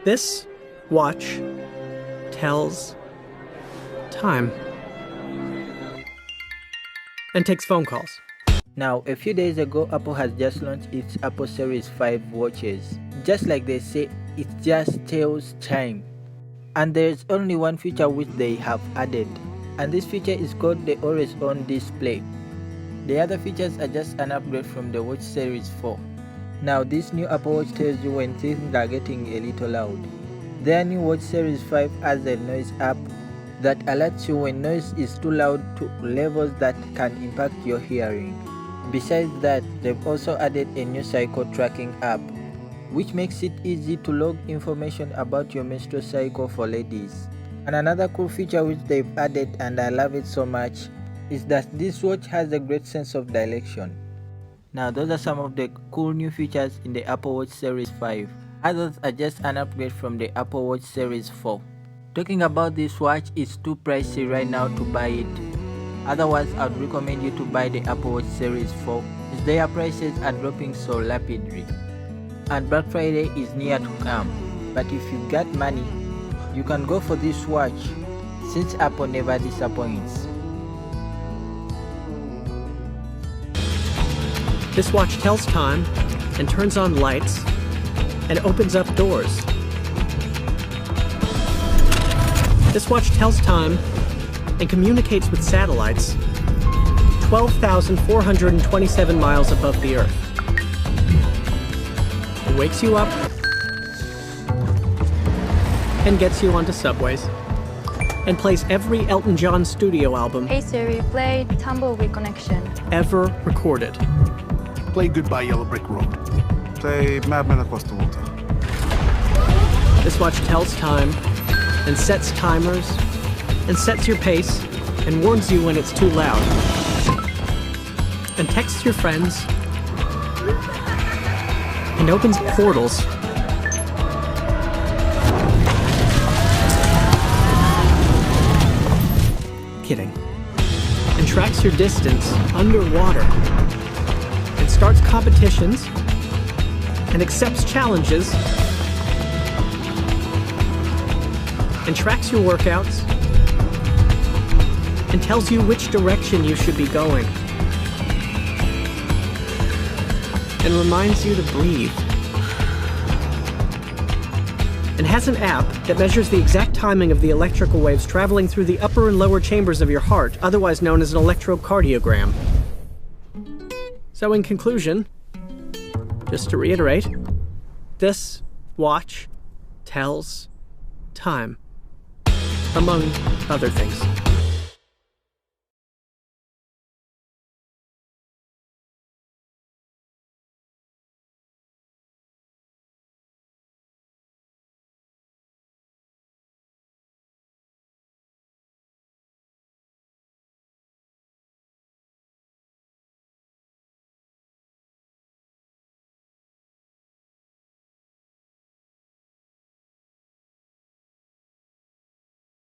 This watch tells time and takes phone calls. Now, a few days ago, Apple has just launched its Apple Series 5 watches. Just like they say, it just tells time. And there's only one feature which they have added, and this feature is called the Always On display. The other features are just an upgrade from the Watch Series 4. Now, this new Apple Watch tells you when things are getting a little loud. Their new Watch Series 5 has a noise app that alerts you when noise is too loud to levels that can impact your hearing. Besides that, they've also added a new cycle tracking app, which makes it easy to log information about your menstrual cycle for ladies. And another cool feature which they've added, and I love it so much, is that this watch has a great sense of direction. Now, those are some of the cool new features in the Apple Watch Series 5. Others are just an upgrade from the Apple Watch Series 4. Talking about this watch, it's too pricey right now to buy it. Otherwise, I'd recommend you to buy the Apple Watch Series 4, as their prices are dropping so rapidly. And Black Friday is near to come, but if you got money, you can go for this watch, since Apple never disappoints. This watch tells time and turns on lights and opens up doors. This watch tells time and communicates with satellites 12,427 miles above the Earth. It wakes you up and gets you onto subways and plays every Elton John studio album Hey Siri, play Tumbleweed Connection ever recorded. Play Goodbye Yellow Brick Road. Play Madman Across the Water. This watch tells time and sets timers and sets your pace and warns you when it's too loud and texts your friends and opens portals kidding and tracks your distance underwater and starts competitions and accepts challenges and tracks your workouts and tells you which direction you should be going and reminds you to breathe and has an app that measures the exact timing of the electrical waves traveling through the upper and lower chambers of your heart, otherwise known as an electrocardiogram. So in conclusion, just to reiterate, this watch tells time, among other things.